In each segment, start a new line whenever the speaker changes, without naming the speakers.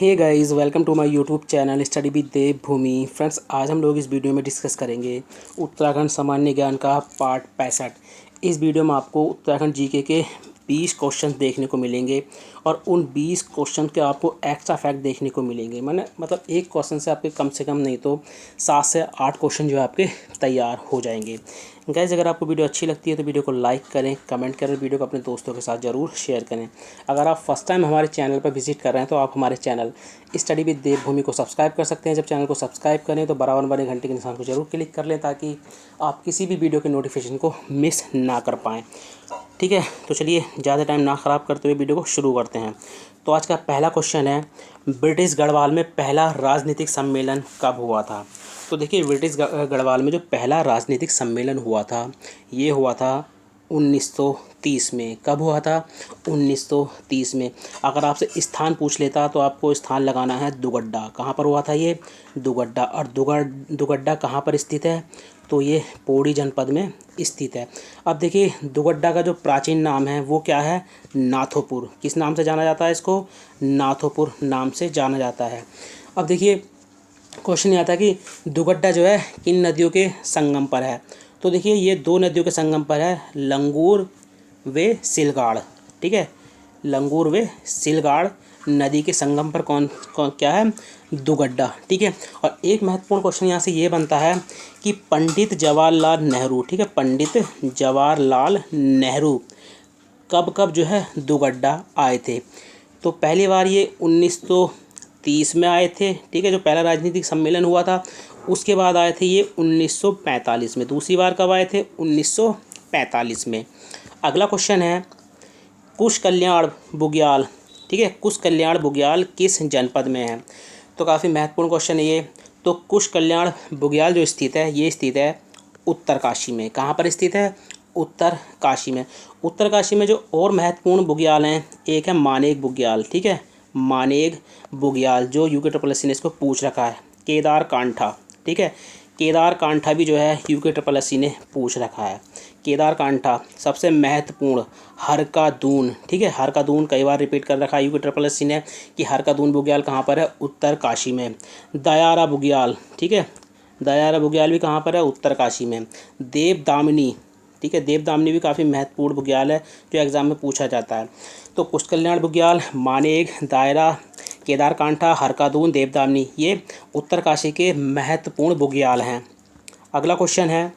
Hey guys, welcome to my YouTube channel study with Devbhoomi. Friends, आज हम लोग इस वीडियो में डिस्कस करेंगे उत्तराखंड सामान्य ज्ञान का पार्ट 65। इस वीडियो में आपको उत्तराखंड जीके के 20 क्वेश्चन देखने को मिलेंगे और उन 20 क्वेश्चन के आपको एक्स्ट्रा फैक्ट देखने को मिलेंगे। मतलब एक क्वेश्चन से कम नहीं तो 7 से 8 क्वेश्चन जो है आपके तैयार हो जाएंगे। गाइस, अगर आपको वीडियो अच्छी लगती है तो वीडियो को लाइक करें, कमेंट करें, वीडियो को अपने दोस्तों के साथ ज़रूर शेयर करें। अगर आप फर्स्ट टाइम हमारे चैनल पर विजिट कर रहे हैं तो आप हमारे चैनल स्टडी विद देवभूमि को सब्सक्राइब कर सकते हैं। जब चैनल को सब्सक्राइब करें तो बराबर बने घंटे के निशान को जरूर क्लिक कर लें ताकि आप किसी भी वीडियो के नोटिफिकेशन को मिस ना कर पाएँ। ठीक है, तो चलिए ज़्यादा टाइम ना ख़राब करते हुए वीडियो को शुरू करते हैं। तो आज का पहला क्वेश्चन है, ब्रिटिश गढ़वाल में पहला राजनीतिक सम्मेलन कब हुआ था? तो देखिए, ब्रिटिश गढ़वाल में जो पहला राजनीतिक सम्मेलन हुआ था ये हुआ था 1930 में। कब हुआ था? 1930 में। अगर आपसे स्थान पूछ लेता तो आपको स्थान लगाना है दुगड्डा। कहाँ पर हुआ था ये? दुगड्डा। और दुगड्डा कहाँ पर स्थित है? तो ये पौड़ी जनपद में स्थित है। अब देखिए, दुगड्डा का जो प्राचीन नाम है वो क्या है? नाथोपुर। किस नाम से जाना जाता है इसको? नाथोपुर नाम से जाना जाता है। अब देखिए, क्वेश्चन ये आता है कि दुगड्डा जो है किन नदियों के संगम पर है? तो देखिए, ये दो नदियों के संगम पर है, लंगूर व सिलगाड़। ठीक है, लंगूर व सिलगाड़ नदी के संगम पर कौन कौन क्या है? दुगड्डा। ठीक है, और एक महत्वपूर्ण क्वेश्चन यहाँ से ये बनता है कि पंडित जवाहरलाल नेहरू, ठीक है, पंडित जवाहरलाल नेहरू कब कब जो है दुगड्डा आए थे? तो पहली बार ये 1930 में आए थे। ठीक है, जो पहला राजनीतिक सम्मेलन हुआ था। उसके बाद आए थे ये 1945 में। दूसरी बार कब आए थे? 1945 में। अगला क्वेश्चन है, कुश कल्याण बुग्याल, ठीक है, कुश कल्याण बुग्याल किस जनपद में है? तो काफ़ी महत्वपूर्ण क्वेश्चन है ये। तो कुश कल्याण बुग्याल जो स्थित है ये स्थित है उत्तरकाशी में। कहाँ पर स्थित है? उत्तरकाशी में। उत्तरकाशी में जो और महत्वपूर्ण बुग्याल हैं, एक है मानेक बुग्याल। ठीक है, मानेक बुग्याल जो यूके SSS ने इसको पूछ रखा है। केदार कांठा, ठीक है, केदार कांठा भी जो है यूके SSS ने पूछ रखा है। केदार कांठा सबसे महत्वपूर्ण, हरका-दून, ठीक है, हरका-दून कई बार रिपीट कर रखा है यूके SSS ने कि हरका-दून बुग्याल कहाँ पर है? उत्तरकाशी में। दयारा बुग्याल, ठीक है, दयारा बुग्याल भी कहाँ पर है? उत्तरकाशी में। देवदामिनी, ठीक है, देवदामिनी भी काफ़ी महत्वपूर्ण बुग्याल है जो एग्जाम में पूछा जाता है। तो कुश कल्याण बुग्याल, मानेक, दायरा, केदार कांठा, हरका-दून, देवदामिनी ये उत्तरकाशी के महत्वपूर्ण बुग्याल हैं। अगला क्वेश्चन है,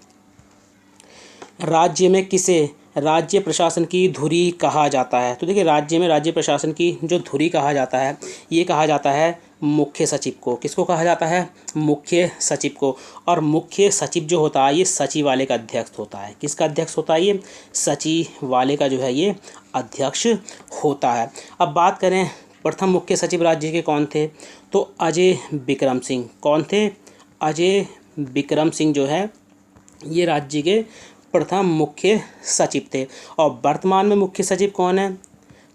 राज्य में किसे राज्य प्रशासन की धुरी कहा जाता है? तो देखिए, राज्य में राज्य प्रशासन की जो धुरी कहा जाता है ये कहा जाता है मुख्य सचिव को। किसको कहा जाता है? मुख्य सचिव को। और मुख्य सचिव जो होता है ये सचिवालय का अध्यक्ष होता है। किसका अध्यक्ष होता है ये? सचिवालय का जो है ये अध्यक्ष होता है। अब बात करें प्रथम मुख्य सचिव राज्य के कौन थे? तो अजय विक्रम सिंह। कौन थे? अजय विक्रम सिंह जो है ये राज्य के प्रथम मुख्य सचिव थे। और वर्तमान में मुख्य सचिव कौन है?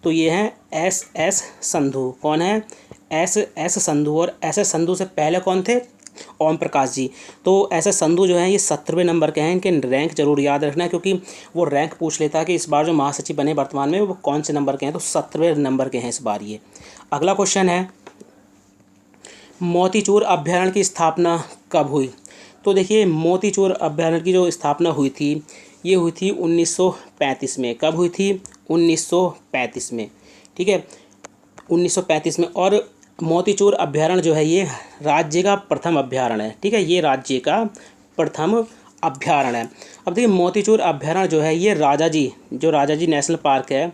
तो ये हैं SS संधू। कौन है? SS संधू। और SS संधू से पहले कौन थे? ओम प्रकाश जी। तो SS संधू जो हैं ये 17वें नंबर के हैं। इनके रैंक जरूर याद रखना है क्योंकि वो रैंक पूछ लेता है कि इस बार जो महासचिव बने वर्तमान में वो कौन से नंबर के हैं। तो 17वें नंबर के हैं इस बार ये। अगला क्वेश्चन है, मोतीचूर अभ्यारण्य की स्थापना कब हुई? तो देखिए, मोतीचूर अभ्यारण्य की जो स्थापना हुई थी ये हुई थी 1935 में। कब हुई थी? 1935 में। ठीक है, 1935 में। और मोतीचूर अभ्यारण्य जो है ये राज्य का प्रथम अभ्यारण्य है। ठीक है, ये राज्य का प्रथम अभ्यारण्य है। अब देखिए, मोतीचूर अभ्यारण्य जो है ये जो राजाजी नेशनल पार्क है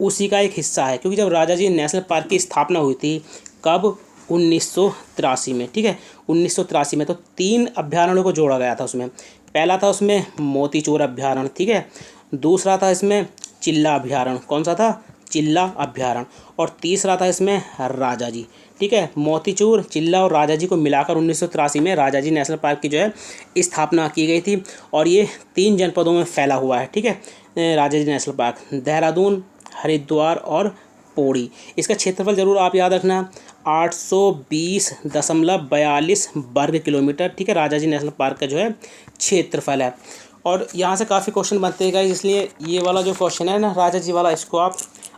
उसी का एक हिस्सा है। क्योंकि जब राजाजी नेशनल पार्क की स्थापना हुई थी कब? 1983 में। ठीक है, 1983 में। तो 3 अभ्यारण्यों को जोड़ा गया था उसमें। पहला था उसमें मोतीचूर अभ्यारण्य, ठीक है, दूसरा था इसमें चिल्ला अभ्यारण्य। कौन सा था? चिल्ला अभ्यारण्य। और तीसरा था इसमें राजाजी। ठीक है, मोतीचूर, चिल्ला और राजाजी को मिलाकर 1983 में राजाजी नेशनल पार्क की जो है स्थापना की गई थी। और ये 3 जनपदों में फैला हुआ है। ठीक है, राजाजी नेशनल पार्क, देहरादून, हरिद्वार और पौड़ी। इसका क्षेत्रफल जरूर आप याद रखना, 820.42 वर्ग किलोमीटर। ठीक है, राजाजी नेशनल पार्क का जो है क्षेत्रफल है। और यहाँ से काफ़ी क्वेश्चन बनते हैं गाइस, इसलिए ये वाला जो क्वेश्चन है ना राजाजी वाला, इसको आप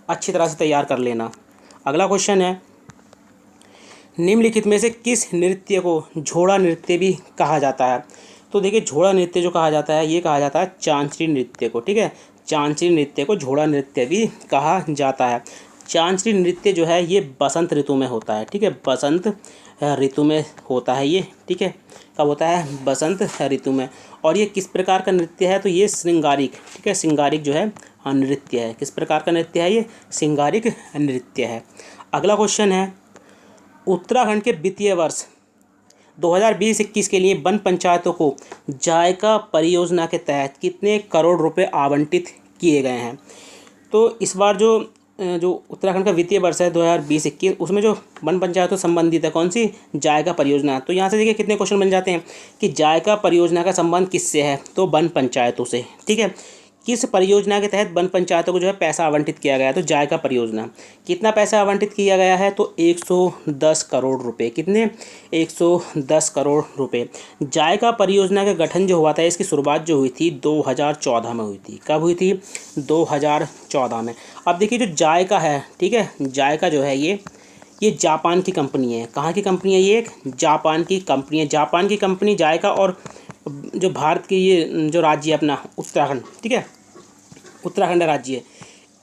अच्छी तरह से तैयार कर लेना। अगला क्वेश्चन है, निम्नलिखित में से किस नृत्य को झोड़ा नृत्य भी कहा जाता है? तो देखिए, झोड़ा नृत्य जो कहा जाता है ये कहा जाता है चांचरी नृत्य को। ठीक है, चांचरी नृत्य को झोड़ा नृत्य भी कहा जाता है। चांचरी नृत्य जो है ये बसंत ऋतु में होता है। ठीक है, बसंत ऋतु में होता है ये। ठीक है, कब होता है? बसंत ऋतु में। और ये किस प्रकार का नृत्य है? तो ये श्रृंगारिक, ठीक है, श्रृंगारिक जो है नृत्य है। किस प्रकार का नृत्य है? ये श्रृंगारिक नृत्य है। अगला क्वेश्चन है, उत्तराखंड के वित्तीय वर्ष 2020-21 के लिए वन पंचायतों को जायका परियोजना के तहत कितने करोड़ रुपए आवंटित किए गए हैं? तो इस बार जो उत्तराखंड का वित्तीय वर्ष है 2020-21, उसमें जो वन पंचायतों संबंधित है कौन सी? जायका परियोजना। तो यहाँ से देखिए कितने क्वेश्चन बन जाते हैं कि जायका परियोजना का संबंध किससे है? तो वन पंचायतों से। ठीक है, किस परियोजना के तहत वन पंचायतों को जो है पैसा आवंटित किया गया है? तो जायका परियोजना। कितना पैसा आवंटित किया गया है? तो 110 करोड़ रुपए। कितने? 110 करोड़ रुपए। जायका परियोजना का गठन जो हुआ था, इसकी शुरुआत जो हुई थी 2014 में हुई थी। कब हुई थी? 2014 में। अब देखिए जो जायका है, ठीक है, जायका जो है ये जापान की कंपनी है। कहाँ की कंपनी है? ये एक जापान की कंपनी है। जापान की कंपनी जायका और जो भारत की ये जो राज्य है अपना उत्तराखंड, ठीक है, उत्तराखंड राज्य है,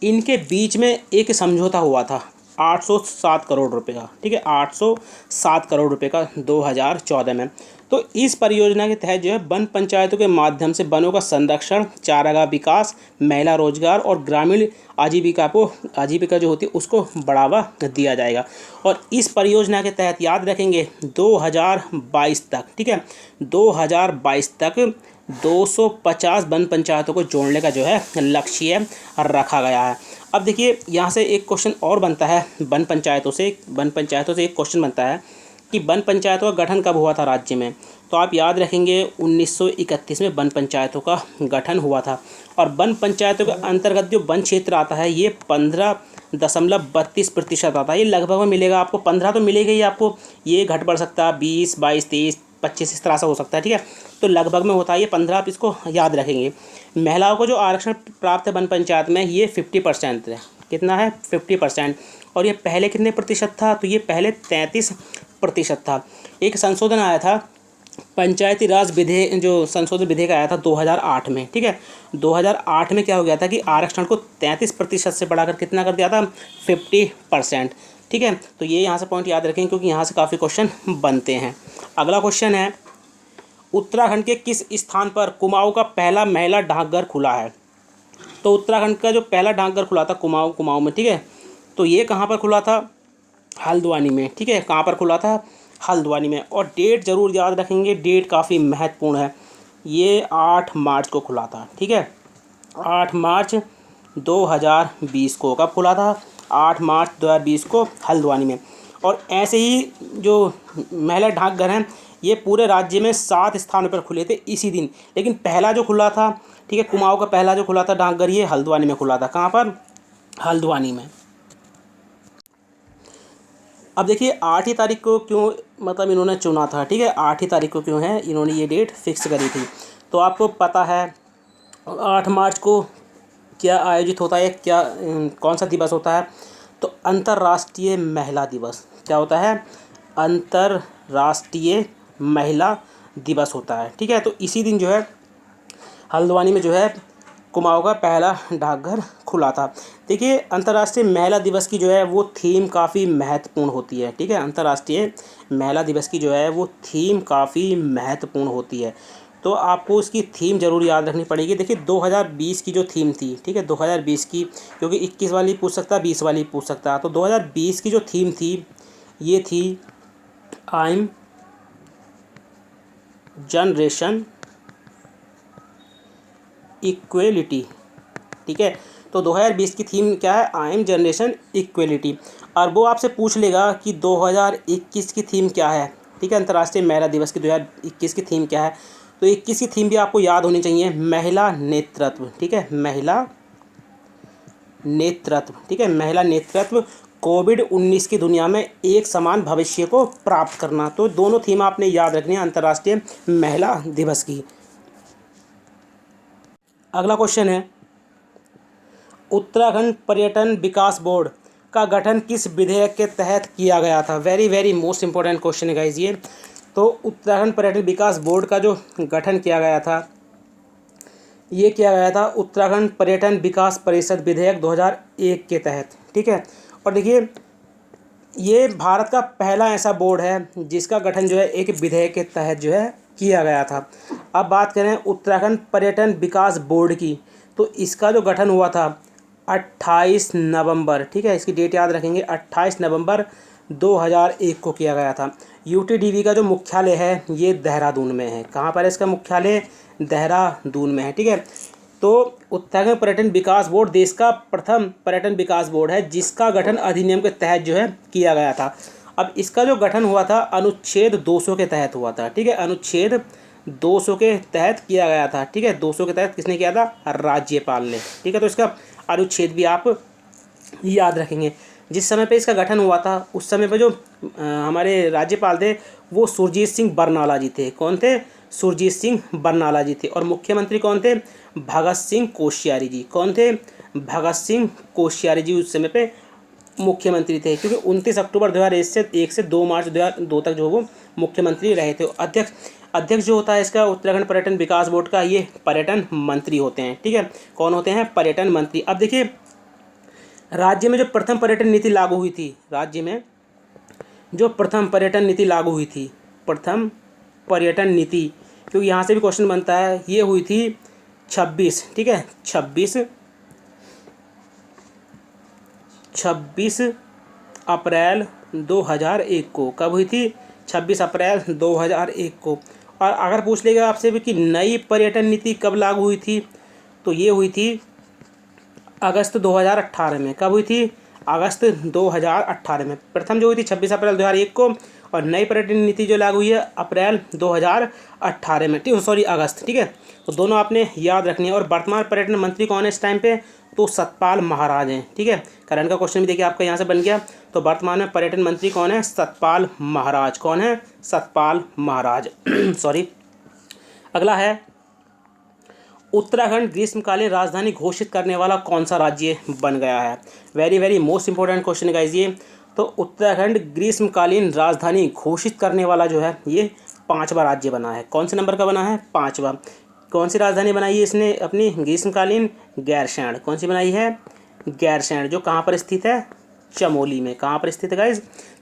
इनके बीच में एक समझौता हुआ था 807 करोड़ रुपए का। ठीक है, 807 करोड़ रुपए का 2014 में। तो इस परियोजना के तहत जो है वन पंचायतों के माध्यम से वनों का संरक्षण, चारागाह विकास, महिला रोजगार और ग्रामीण आजीविका जो होती है उसको बढ़ावा दिया जाएगा। और इस परियोजना के तहत याद रखेंगे 2022 तक, ठीक है, 2022 तक 250 वन पंचायतों को जोड़ने का जो है लक्ष्य रखा गया है। अब देखिए यहाँ से एक क्वेश्चन और बनता है वन पंचायतों से एक क्वेश्चन बनता है कि वन पंचायतों का गठन कब हुआ था राज्य में? तो आप याद रखेंगे 1931 में वन पंचायतों का गठन हुआ था। और वन पंचायतों के अंतर्गत जो वन क्षेत्र आता है ये 15.32% आता है। ये लगभग में मिलेगा आपको, 15 तो मिलेगा ही आपको, ये घट बढ़ सकता है 20, 22, 23, 25 इस तरह से हो सकता है। ठीक है, तो लगभग में होता है ये 15, आप इसको याद रखेंगे। महिलाओं को जो आरक्षण प्राप्त है वन पंचायत में ये 50% है। कितना है? 50%। और ये पहले कितने प्रतिशत था? तो ये पहले 33% था। एक संशोधन आया था पंचायती राज विधेयक, जो संशोधन विधेयक आया था 2008 में। ठीक है, 2008 में क्या हो गया था कि आरक्षण को 33% से बढ़ाकर कितना कर दिया था? 50%। ठीक है, तो ये यहाँ से पॉइंट याद रखें क्योंकि यहाँ से काफ़ी क्वेश्चन बनते हैं। अगला क्वेश्चन है, उत्तराखंड के किस स्थान पर कुमाऊं का पहला महिला डाकघर खुला है? तो उत्तराखंड का जो पहला डाकघर खुला था कुमाऊं में, ठीक है, तो ये कहाँ पर खुला था? हल्द्वानी में। ठीक है, कहाँ पर खुला था? हल्द्वानी में। और डेट ज़रूर याद रखेंगे, डेट काफ़ी महत्वपूर्ण है। ये 8 मार्च को खुला था। ठीक है, 8 मार्च 2020 को। कब खुला था? 8 मार्च 2020 को हल्द्वानी में। और ऐसे ही जो महिला डाकघर हैं ये पूरे राज्य में 7 स्थानों पर खुले थे इसी दिन। लेकिन पहला जो खुला था, ठीक है, कुमाऊं का पहला जो खुला था डाकघर ये हल्द्वानी में खुला था। कहाँ पर? हल्द्वानी में। अब देखिए 8 ही तारीख को क्यों मतलब इन्होंने चुना था? ठीक है, 8 ही तारीख को क्यों है इन्होंने ये डेट फिक्स करी थी? तो आपको पता है 8 मार्च को क्या आयोजित होता है, क्या कौन सा दिवस होता है? तो अंतर्राष्ट्रीय महिला दिवस। क्या होता है? अंतर्राष्ट्रीय महिला दिवस होता है। ठीक है, तो इसी दिन जो है हल्द्वानी में जो है कुमाऊं का पहला डाकघर खुला था। देखिए अंतर्राष्ट्रीय महिला दिवस की जो है वो थीम काफ़ी महत्वपूर्ण होती है। ठीक है, अंतर्राष्ट्रीय महिला दिवस की जो है वो थीम काफ़ी महत्वपूर्ण होती है। तो आपको इसकी थीम ज़रूर याद रखनी पड़ेगी। देखिए 2020 की जो थीम थी, ठीक है, 2020 की, क्योंकि 21 वाली पूछ सकता है, 20 वाली पूछ सकता है। तो 2020 की जो थीम थी ये थी आई एम जनरेशन इक्वेलिटी। ठीक है, तो 2020 की थीम क्या है? I am generation equality. और वो आपसे पूछ लेगा कि 2021 की थीम क्या है? ठीक है, अंतर्राष्ट्रीय महिला दिवस की 2021 की थीम क्या है? तो 21 की थीम भी आपको याद होनी चाहिए, महिला नेतृत्व। ठीक है, महिला नेतृत्व। ठीक है, महिला नेतृत्व, कोविड-19 की दुनिया में एक समान भविष्य को प्राप्त करना। तो दोनों थीम आपने याद रखनी है अंतर्राष्ट्रीय महिला दिवस की। अगला क्वेश्चन है, उत्तराखंड पर्यटन विकास बोर्ड का गठन किस विधेयक के तहत किया गया था? Very very most important question है गाइज ये। तो उत्तराखंड पर्यटन विकास बोर्ड का जो गठन किया गया था, ये किया गया था उत्तराखंड पर्यटन विकास परिषद विधेयक 2001 के तहत, ठीक है। और देखिए, ये भारत का पहला ऐसा बोर्ड है जिसका गठन जो है एक विधेयक के तहत जो है किया गया था। अब बात करें उत्तराखंड पर्यटन विकास बोर्ड की, तो इसका जो गठन हुआ था 28 नवंबर, ठीक है, इसकी डेट याद रखेंगे, 28 नवंबर 2001 को किया गया था। यूटीडीबी का जो मुख्यालय है ये देहरादून में है। कहाँ पर है इसका मुख्यालय? देहरादून में है, ठीक है। तो उत्तराखंड पर्यटन विकास बोर्ड देश का प्रथम पर्यटन विकास बोर्ड है जिसका गठन अधिनियम के तहत जो है किया गया था। अब इसका जो गठन हुआ था अनुच्छेद 200 के तहत हुआ था, ठीक है, अनुच्छेद 200 के तहत किया गया था, ठीक है। 200 के तहत किसने किया था? राज्यपाल ने, ठीक है। तो इसका अनुच्छेद भी आप याद रखेंगे। जिस समय पे इसका गठन हुआ था उस समय पे जो हमारे राज्यपाल थे वो सुरजीत सिंह बरनाला जी थे। कौन थे? सुरजीत सिंह बरनाला जी थे। और मुख्यमंत्री कौन थे? भगत सिंह कोश्यारी जी। कौन थे? भगत सिंह कोश्यारी जी उस समय पे मुख्यमंत्री थे, क्योंकि 29 अक्टूबर 2001 से 2 मार्च 2002 तक जो वो मुख्यमंत्री रहे थे। अध्यक्ष जो होता है इसका उत्तराखंड पर्यटन विकास बोर्ड का, ये पर्यटन मंत्री होते हैं, ठीक है। कौन होते हैं? पर्यटन मंत्री। अब देखिए, राज्य में जो प्रथम पर्यटन नीति लागू हुई थी, राज्य में जो प्रथम पर्यटन नीति लागू हुई थी, प्रथम पर्यटन नीति, क्योंकि यहाँ से भी क्वेश्चन बनता है, ये हुई थी 26, ठीक है, 26 अप्रैल 2001 को। कब हुई थी? 26 अप्रैल 2001 को। और अगर पूछ लेगा आपसे भी कि नई पर्यटन नीति कब लागू हुई थी, तो ये हुई थी अगस्त 2018 में। कब हुई थी? अगस्त 2018 में। प्रथम जो हुई थी 26 अप्रैल 2001 को, और नई पर्यटन नीति जो लागू हुई है अप्रैल 2018 में, ठीक है, सॉरी अगस्त, ठीक है। तो दोनों आपने याद रखनी है। और वर्तमान पर्यटन मंत्री कौन है इस टाइम पे? तो सतपाल महाराज हैं, ठीक है। करंट का क्वेश्चन भी देखिए आपका यहाँ से बन गया। तो वर्तमान में पर्यटन मंत्री कौन है? सतपाल महाराज। कौन है? सतपाल महाराज सॉरी। अगला है, उत्तराखंड ग्रीष्मकालीन राजधानी घोषित करने वाला कौन सा राज्य बन गया है? Very very most important question guys ये। तो उत्तराखंड ग्रीष्मकालीन राजधानी घोषित करने वाला जो है ये 5वां राज्य बना है। कौन से नंबर का बना है? 5वां। कौन सी राजधानी बनाई है इसने अपनी? ग्रीष्मकालीन? गैरसैंण। कौन सी बनाई है? गैरसैंण, जो कहाँ पर स्थित है? चमोली में। कहाँ पर स्थित है गाइज?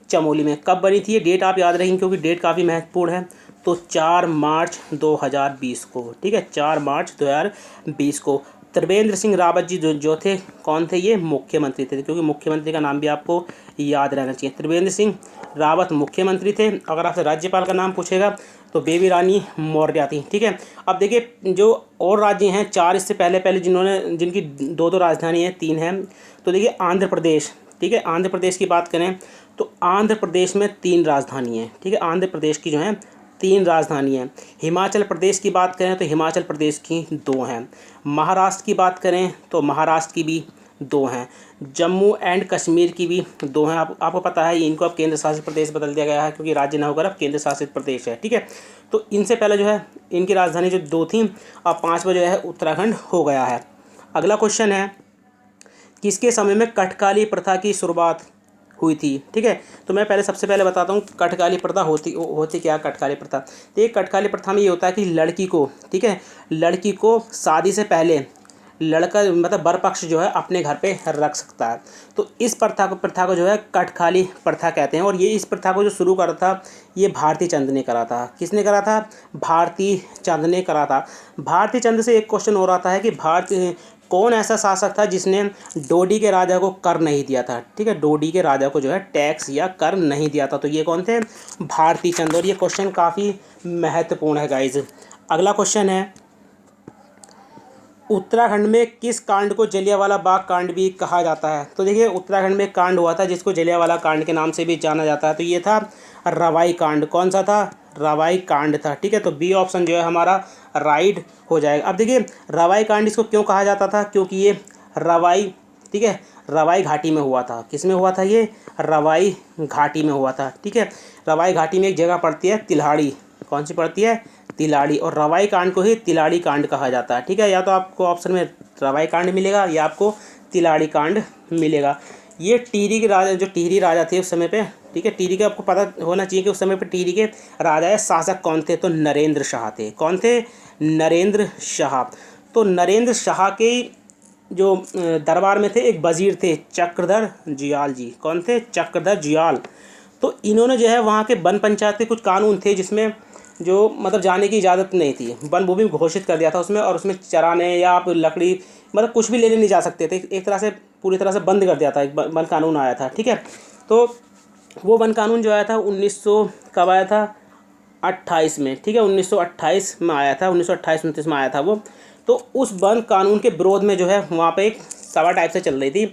चमोली में। कब बनी थी ये? डेट आप याद रखेंगे क्योंकि डेट काफ़ी महत्वपूर्ण है। तो 4 मार्च 2020 को, ठीक है, 4 मार्च 2020 को। त्रिवेंद्र सिंह रावत जी जो थे, कौन थे ये? मुख्यमंत्री थे, क्योंकि मुख्यमंत्री का नाम भी आपको याद रहना चाहिए। त्रिवेंद्र सिंह रावत मुख्यमंत्री थे। अगर आपसे राज्यपाल का नाम पूछेगा तो बेबी रानी मौर्य थी, ठीक है। अब देखिए, जो और राज्य हैं 4 इससे पहले जिनकी 2 राजधानी है, 3 हैं। तो देखिए, आंध्र प्रदेश, ठीक है, आंध्र प्रदेश की बात करें तो आंध्र प्रदेश में 3 राजधानी हैं, ठीक है। आंध्र प्रदेश की जो है 3 राजधानी हैं। हिमाचल प्रदेश की बात करें तो हिमाचल प्रदेश की 2 हैं। महाराष्ट्र की बात करें तो महाराष्ट्र की भी 2 हैं। जम्मू एंड कश्मीर की भी 2 हैं। आपको पता है इनको अब केंद्र शासित प्रदेश बदल दिया गया है, क्योंकि राज्य न होकर अब केंद्र शासित प्रदेश है, ठीक है। तो इनसे पहले जो है इनकी राजधानी जो 2 थी, अब 5वां जो है उत्तराखंड हो गया है। अगला क्वेश्चन है, किसके समय में कठकाली प्रथा की शुरुआत हुई थी? ठीक है, तो मैं सबसे पहले बताता हूँ कठकाली प्रथा होती क्या। कठकाली प्रथा, तो ये कठकाली प्रथा में ये होता है कि लड़की को, ठीक है, लड़की को शादी से पहले लड़का मतलब वर पक्ष जो है अपने घर पे रख सकता है। तो इस प्रथा को जो है कठकाली प्रथा कहते हैं। और ये इस प्रथा को जो शुरू करा था ये भारती चंद ने करा था। किसने करा था? भारती चंद ने करा था। भारती चंद से एक क्वेश्चन हो रहा था है कि कौन ऐसा शासक था जिसने डोडी के राजा को कर नहीं दिया था? ठीक है, डोडी के राजा को जो है टैक्स या कर नहीं दिया था। तो ये कौन थे? भारती चंद। और ये क्वेश्चन काफ़ी महत्वपूर्ण है गाइज। अगला क्वेश्चन है, उत्तराखंड में किस कांड को जलियांवाला बाग कांड भी कहा जाता है? तो देखिए, उत्तराखंड में एक कांड हुआ था जिसको जलियांवाला कांड के नाम से भी जाना जाता है। तो ये था रवाई कांड। कौन सा था? रवाई कांड था, ठीक है। तो बी ऑप्शन जो है हमारा राइट हो जाएगा। अब देखिए, रवाई कांड इसको क्यों कहा जाता था? क्योंकि ये रवाई, ठीक है, रवाई घाटी में हुआ था। किस में हुआ था? ये रवाई घाटी में हुआ था, ठीक है। रवाई घाटी में एक जगह पड़ती है तिल्हाड़ी। कौन सी पड़ती है? तिलाड़ी। और रवाई कांड को ही तिलाड़ी कांड कहा जाता है, ठीक है। या तो आपको ऑप्शन में रवाई कांड मिलेगा या आपको तिलाड़ी कांड मिलेगा। ये टिहरी के राजा, जो टिहरी राजा थे उस समय पे, ठीक है, टिहरी के आपको पता होना चाहिए कि उस समय पे टिहरी के राजा या शासक कौन थे, तो नरेंद्र शाह थे। कौन थे? नरेंद्र शाह। तो नरेंद्र शाह के जो दरबार में थे एक वजीर थे चक्रधर जुयाल जी। कौन थे? चक्रधर जुयाल। तो इन्होंने जो है वहाँ के वन पंचायत के कुछ कानून थे जिसमें जो मतलब जाने की इजाज़त नहीं थी, वन भूमि घोषित कर दिया था उसमें, और उसमें चराने या आप लकड़ी मतलब कुछ भी लेने नहीं जा सकते थे। एक तरह से पूरी तरह से बंद कर दिया था, एक वन कानून आया था, ठीक है। तो वो वन कानून जो आया था 1900 कब आया था? 28 में, ठीक है, 1928 में आया था, 1928-29 में आया था वो। तो उस वन कानून के विरोध में जो है वहाँ पे एक सभा टाइप से चल रही थी।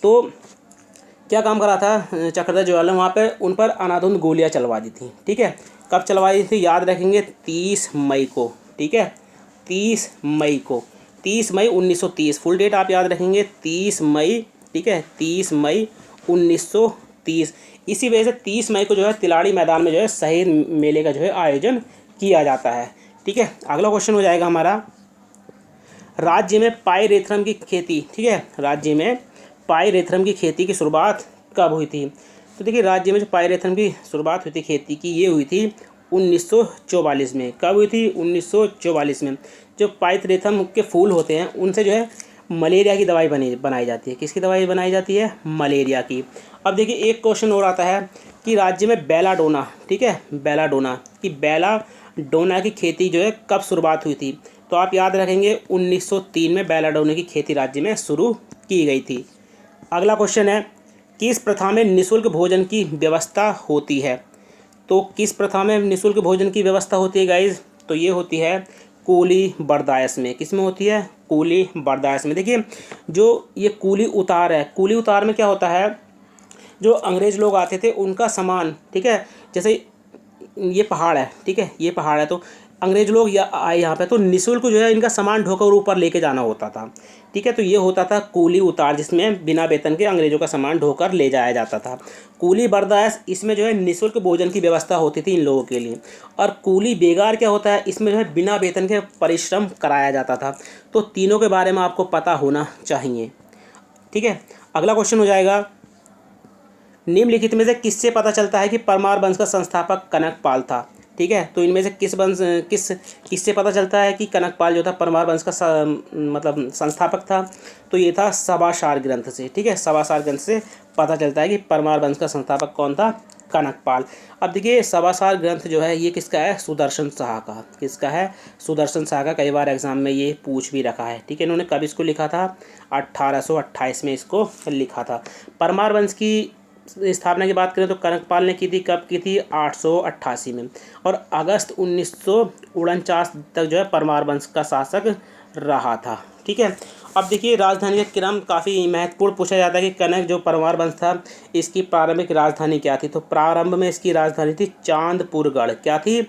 तो क्या काम करा था चक्रधर जुयाल ने? वहाँ पे उन पर अनाधुंध गोलियाँ चलवा दी थी, ठीक है। कब चलवाई थी? याद रखेंगे, 30 मई को, ठीक है, 30 मई को, 30 मई 1930। फुल डेट आप याद रखेंगे, 30 मई, ठीक है, 30 मई 1930। इसी वजह से 30 मई को जो है तिलाड़ी मैदान में जो है शहीद मेले का जो है आयोजन किया जाता है, ठीक है। अगला क्वेश्चन हो जाएगा हमारा, राज्य में पाइरेथ्रम की खेती, ठीक है, राज्य में पाइरेथ्रम की खेती की शुरुआत कब हुई थी? तो देखिए राज्य में जो पाइरेथ्रम की शुरुआत हुई थी खेती की, ये हुई थी 1944 में। कब हुई थी? 1944 में। जो पाइरेथ्रम के फूल होते हैं उनसे जो है मलेरिया की दवाई बनाई जाती है। किसकी दवाई बनाई जाती है? मलेरिया की। अब देखिए एक क्वेश्चन और आता है कि राज्य में बेलाडोना, ठीक है, बेलाडोना की खेती जो है कब शुरुआत हुई थी? तो आप याद रखेंगे 1903 में बेलाडोना की खेती राज्य में शुरू की गई थी। अगला क्वेश्चन है, किस प्रथा में निःशुल्क भोजन की व्यवस्था होती है? तो किस प्रथा में निःशुल्क भोजन की व्यवस्था होती है गाइज? तो ये होती है कूली बरदायस में। किस में होती है? कूली बरदायस में। देखिए जो ये कूली उतार है, कूली उतार में क्या होता है, जो अंग्रेज़ लोग आते थे उनका सामान, ठीक है, जैसे ये पहाड़ है, ठीक है, ये पहाड़ है, तो अंग्रेज़ लोग आए यहाँ पे तो निःशुल्क जो है इनका सामान ढोकर ऊपर लेके जाना होता था, ठीक है। तो ये होता था कूली उतार, जिसमें बिना वेतन के अंग्रेज़ों का सामान ढोकर ले जाया जाता था। कूली बर्दाश्त, इसमें जो है निःशुल्क भोजन की व्यवस्था होती थी इन लोगों के लिए। और कूली बेगार क्या होता है? इसमें जो है बिना वेतन के परिश्रम कराया जाता था। तो तीनों के बारे में आपको पता होना चाहिए, ठीक है। अगला क्वेश्चन हो जाएगा, निम्नलिखित में से किससे पता चलता है कि परमार वंश का संस्थापक कनकपाल था? ठीक है, तो इनमें से किससे पता चलता है कि कनकपाल जो था परमार वंश का मतलब संस्थापक था? तो ये था सभासार ग्रंथ से, ठीक है, सभासार ग्रंथ से पता चलता है कि परमार वंश का संस्थापक कौन था? कनकपाल। अब देखिए सभासार ग्रंथ जो है ये किसका है? सुदर्शन शाह का। किसका है? सुदर्शन शाह का। कई बार एग्जाम में ये पूछ भी रखा है, ठीक है। इन्होंने कब इसको लिखा था? 1828 में इसको लिखा था। परमार वंश की स्थापना की बात करें तो कनकपाल ने की थी। कब की थी? 888 में। और अगस्त 1949 तक जो है परमार वंश का शासक रहा था, ठीक है। अब देखिए राजधानी का क्रम काफ़ी महत्वपूर्ण पूछा जाता है कि कनक जो परमार वंश था इसकी प्रारंभिक राजधानी क्या थी? तो प्रारंभ में इसकी राजधानी थी चांदपुरगढ़। क्या थी?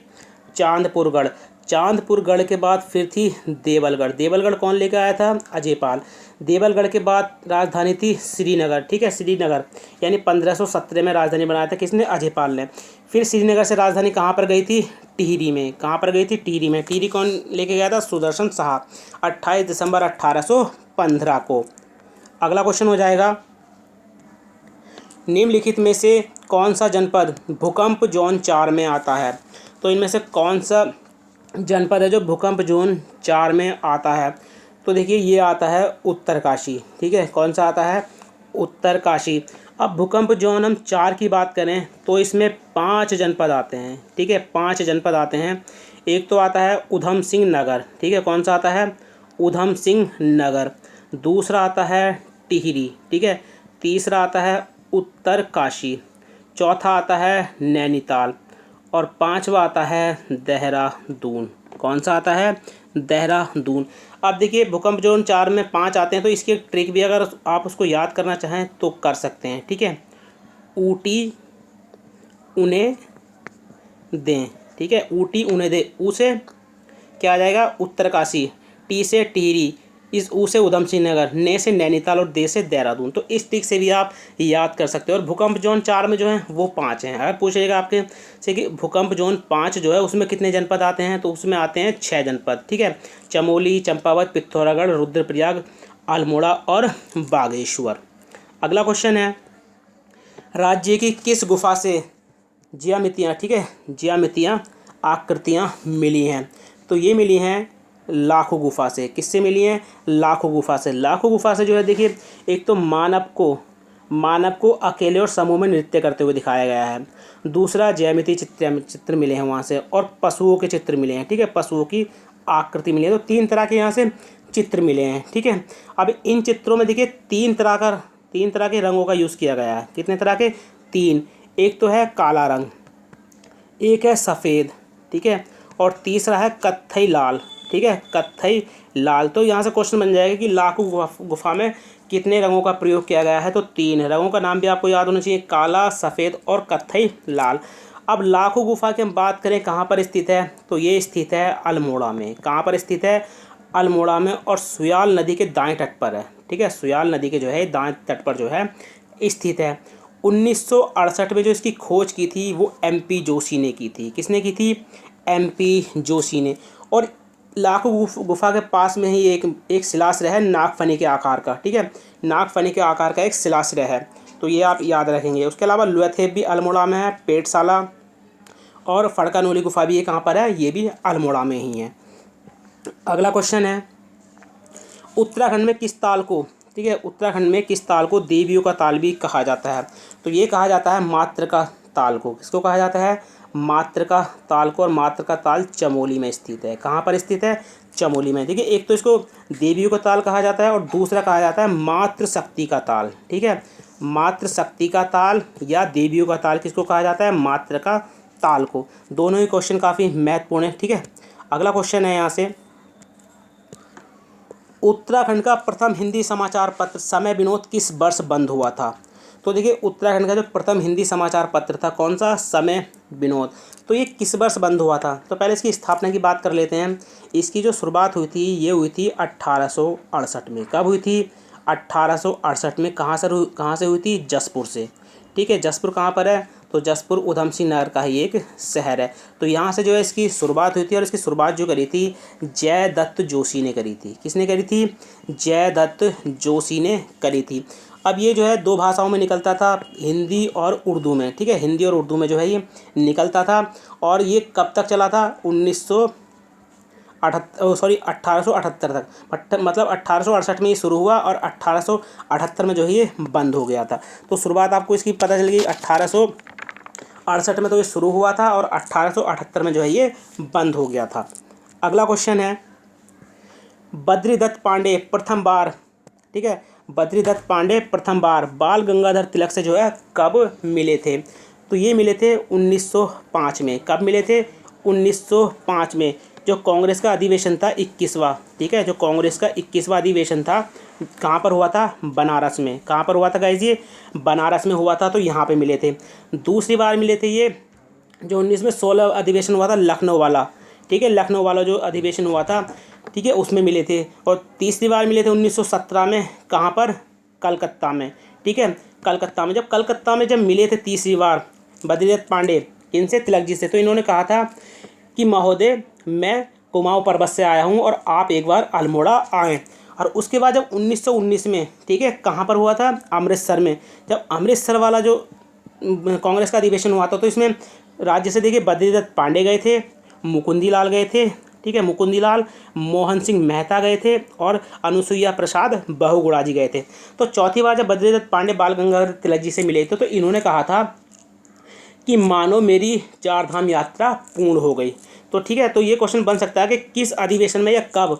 चांदपुरगढ़। चांदपुरगढ़ के बाद फिर थी देवलगढ़। देवलगढ़ कौन लेकर आया था? अजयपाल। देवलगढ़ के बाद राजधानी थी श्रीनगर, ठीक है, श्रीनगर, यानी 1517 में राजधानी बनाया था किसने? अजयपाल ने। फिर श्रीनगर से राजधानी कहाँ पर गई थी? टिहरी में। कहाँ पर गई थी? टिहरी में। टिहरी कौन लेके गया था? सुदर्शन शाह, 28 दिसंबर 1815 को। अगला क्वेश्चन हो जाएगा, निम्नलिखित में से कौन सा जनपद भूकंप जोन 4 में आता है? तो इनमें से कौन सा जनपद है जो भूकंप जोन 4 में आता है? तो देखिए ये आता है उत्तरकाशी, ठीक है। कौन सा आता है? उत्तरकाशी। अब भूकंप जोन हम 4 की बात करें तो इसमें 5 जनपद आते हैं, ठीक है, 5 जनपद आते हैं। एक तो आता है उधम सिंह नगर, ठीक है। कौन सा आता है? उधम सिंह नगर। दूसरा आता है टिहरी, ठीक है। तीसरा आता है उत्तरकाशी। चौथा आता है नैनीताल। और पांचवा आता है देहरादून। कौन सा आता है? देहरादून। अब देखिए भूकंप जोन 4 में 5 आते हैं तो इसकी एक ट्रिक भी अगर आप उसको याद करना चाहें तो कर सकते हैं, ठीक है। ऊटी उन्हें दें, ठीक है, ऊटी उन्हें दे। ऊ से क्या आ जाएगा? उत्तरकाशी। टी से टिहरी, इस ऊ से उधम सिंह नगर, ने से नैनीताल और दे से देहरादून। तो इस ट्रिक से भी आप याद कर सकते हो। और भूकंप जोन 4 में जो है वो 5 हैं। अगर पूछेगा आपके से कि भूकंप जोन 5 जो है उसमें कितने जनपद आते हैं, तो उसमें आते हैं 6 जनपद, ठीक है। चमोली, चंपावत, पिथौरागढ़, रुद्रप्रयाग, अल्मोड़ा और बागेश्वर। अगला क्वेश्चन है, राज्य की किस गुफा से ज्यामितियाँ, ठीक है, ज्यामितियाँ आकृतियाँ मिली हैं? तो ये मिली हैं लाखों गुफा से। किससे मिली हैं? लाखों गुफा से। लाखों गुफा से जो है देखिए, एक तो मानव को अकेले और समूह में नृत्य करते हुए दिखाया गया है। दूसरा ज्यामितीय चित्र मिले हैं वहाँ से, और पशुओं के चित्र मिले हैं, ठीक है, पशुओं की आकृति मिली है। तो 3 तरह के यहाँ से चित्र मिले हैं, ठीक है। अब इन चित्रों में देखिए 3 तरह के रंगों का यूज़ किया गया है। कितने तरह के? 3। एक तो है काला रंग, एक है सफ़ेद, ठीक है, और तीसरा है कत्थई लाल, ठीक है, कत्थई लाल। तो यहाँ से क्वेश्चन बन जाएगा कि लाखों गुफा में कितने रंगों का प्रयोग किया गया है? तो 3 रंगों का नाम भी आपको याद होना चाहिए, काला, सफ़ेद और कत्थई लाल। अब लाखों गुफा की हम बात करें कहाँ पर स्थित है, तो ये स्थित है अल्मोड़ा में। कहाँ पर स्थित है? अल्मोड़ा में, और सुयाल नदी के दाएं तट पर है, ठीक है, सुयाल नदी के जो है दाएं तट पर जो है स्थित है। 1968 में जो इसकी खोज की थी वो MP जोशी ने की थी। किसने की थी? MP जोशी ने। और लाखों गुफा के पास में ही एक शिलाश्रय है नागफनी के आकार का, ठीक है, नागफनी के आकार का एक शिलाश्रय है। तो ये आप याद रखेंगे। उसके अलावा लुएथेप भी अल्मोड़ा में है, पेटशाला और फड़कानोली गुफा भी ये कहाँ पर है? ये भी अल्मोड़ा में ही है। अगला क्वेश्चन है, उत्तराखंड में किस ताल को, ठीक है, उत्तराखंड में किस ताल को देवियों का ताल भी कहा जाता है? तो ये कहा जाता है मातृका ताल को। किसको कहा जाता है? मातृका ताल को। और मातृका ताल चमोली में स्थित है। कहाँ पर स्थित है? चमोली में। देखिए, एक तो इसको देवियों का ताल कहा जाता है और दूसरा कहा जाता है मातृशक्ति का ताल, ठीक है, मातृशक्ति का ताल या देवियों का ताल किसको कहा जाता है? मातृका ताल को। दोनों ही क्वेश्चन काफ़ी महत्वपूर्ण है, ठीक है। अगला क्वेश्चन है यहाँ से, उत्तराखंड का प्रथम हिंदी समाचार पत्र समय विनोद किस वर्ष बंद हुआ था? तो देखिए, उत्तराखंड का जो प्रथम हिंदी समाचार पत्र था, कौन सा? समय विनोद। तो ये किस वर्ष बंद हुआ था? तो पहले इसकी स्थापना की बात कर लेते हैं। इसकी जो शुरुआत हुई थी ये हुई थी 1868 में। कब हुई थी? 1868 में। कहाँ से हुई थी? जसपुर से, ठीक है। जसपुर कहाँ पर है? तो जसपुर उधम सिंह नगर का ही एक शहर है। तो यहाँ से जो है इसकी शुरुआत हुई थी, और इसकी शुरुआत जो करी थी जयदत्त जोशी ने करी थी। किसने करी थी? जयदत्त जोशी ने करी थी। अब ये जो है 2 भाषाओं में निकलता था, हिंदी और उर्दू में, ठीक है, हिंदी और उर्दू में जो है ये निकलता था। और ये कब तक चला था? 1878 तक। मतलब 1868 में ये शुरू हुआ और 1878 में जो है ये बंद हो गया था। तो शुरुआत आपको इसकी पता चल गई, 1868 में तो ये शुरू हुआ था और 1878 में जो है ये बंद हो गया था। अगला क्वेश्चन है, बद्रीदत्त पांडे प्रथम बार, ठीक है, बद्रीदत्त पांडे प्रथम बार बाल गंगाधर तिलक से जो है कब मिले थे? तो ये मिले थे 1905 में। कब मिले थे? 1905 में। जो कांग्रेस का अधिवेशन था 21वां, ठीक है, जो कांग्रेस का 21वां अधिवेशन था कहाँ पर हुआ था? बनारस में। कहाँ पर हुआ था गाइस? ये बनारस में हुआ था। तो यहाँ पे मिले थे। दूसरी बार मिले थे ये जो 1916 अधिवेशन हुआ था लखनऊ वाला, ठीक है, लखनऊ वाला जो अधिवेशन हुआ था, ठीक है, उसमें मिले थे। और तीसरी बार मिले थे 1917 में। कहाँ पर? कलकत्ता में, ठीक है, कलकत्ता में। कलकत्ता में जब मिले थे तीसरी बार बद्रीदत्त पांडे, इनसे तिलक जी से, तो इन्होंने कहा था कि महोदय मैं कुमाऊं पर्वत से आया हूं और आप एक बार अल्मोड़ा आएँ। और उसके बाद जब 1919 में, ठीक है, कहाँ पर हुआ था? अमृतसर में। जब अमृतसर वाला जो कांग्रेस का अधिवेशन हुआ था, तो इसमें राज्य से देखिए बद्रीदत्त पांडे गए थे, मुकुंदी लाल गए थे, ठीक है, मुकुंदी लाल, मोहन सिंह मेहता गए थे और अनुसुईया प्रसाद बहुगुणा जी गए थे। तो चौथी बार जब बद्रीदत्त पांडे बाल गंगाधर तिलक जी से मिले थे, तो इन्होंने कहा था कि मानो मेरी 4 धाम यात्रा पूर्ण हो गई। तो ठीक है, तो ये क्वेश्चन बन सकता है कि किस अधिवेशन में या कब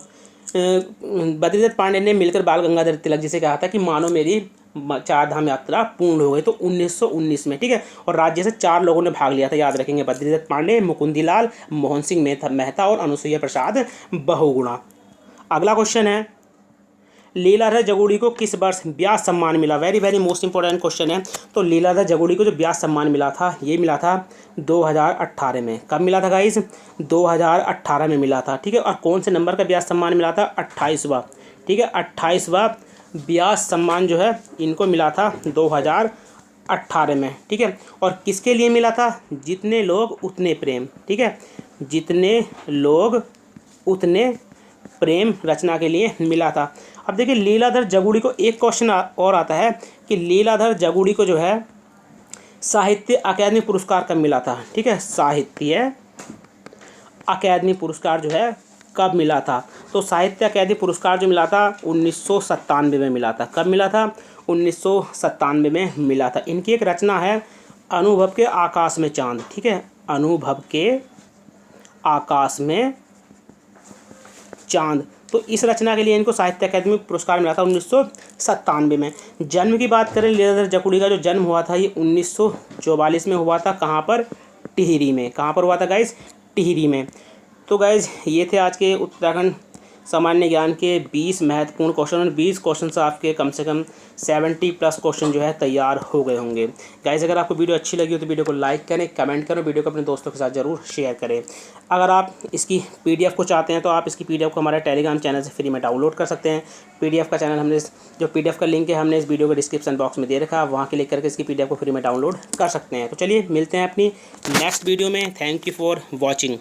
बद्रीदत्त पांडे ने मिलकर बाल गंगाधर तिलक जी से कहा था कि मानो मेरी 4 धाम यात्रा पूर्ण हो गई? तो 1919 में, ठीक है। और राज्य से 4 लोगों ने भाग लिया था, याद रखेंगे, बद्रीदत्त पांडे, मुकुंदी लाल, मोहन सिंह मेहता और अनुसुईया प्रसाद बहुगुणा। अगला क्वेश्चन है, लीलाधर जगूड़ी को किस वर्ष व्यास सम्मान मिला? Very very most important question है। तो लीलाधर जगूड़ी को जो व्यास सम्मान मिला था, ये मिला था 2018 में। कब मिला था गाइस? 2018 में मिला था, ठीक है। और कौन से नंबर का व्यास सम्मान मिला था? 28वां, ठीक है, 28वां व्यास सम्मान जो है इनको मिला था 2018 में, ठीक है। और किसके लिए मिला था? जितने लोग उतने प्रेम, ठीक है, जितने लोग उतने प्रेम रचना के लिए मिला था। अब देखिए, लीलाधर जगूड़ी को एक क्वेश्चन और आता है कि लीलाधर जगूड़ी को जो है साहित्य अकादमी पुरस्कार कब मिला था? ठीक है, साहित्य अकादमी पुरस्कार जो है कब मिला था? तो साहित्य अकादमी पुरस्कार जो मिला था 1997 में मिला था। कब मिला था? 1997 में मिला था। इनकी एक रचना है अनुभव के आकाश में चांद। ठीक है, अनुभव के आकाश में चांद। तो इस रचना के लिए इनको साहित्य अकादमी पुरस्कार मिला था 1997 में। जन्म की बात करें लीलाधर जकुड़ी का जो जन्म हुआ था ये 1944 में हुआ था। कहाँ पर? टिहरी में। कहाँ पर हुआ था गाइज? टिहरी में। तो गाइज ये थे आज के उत्तराखंड सामान्य ज्ञान के 20 महत्वपूर्ण क्वेश्चन और 20 क्वेश्चन से आपके कम से कम 70+ क्वेश्चन जो है तैयार हो गए होंगे। गाइज अगर आपको वीडियो अच्छी लगी हो तो वीडियो को लाइक करें, कमेंट करें, वीडियो को अपने दोस्तों के साथ ज़रूर शेयर करें। अगर आप इसकी PDF को चाहते हैं तो आप इसकी PDF को हमारे टेलीग्राम चैनल से फ्री में डाउनलोड कर सकते हैं। PDF का चैनल हमने जो PDF का लिंक है हमने इस वीडियो के डिस्क्रिप्शन बॉक्स में दे रखा है, वहाँ क्लिक करके इसकी PDF को फ्री में डाउनलोड कर सकते हैं। तो चलिए मिलते हैं अपनी नेक्स्ट वीडियो में। Thank you for watching.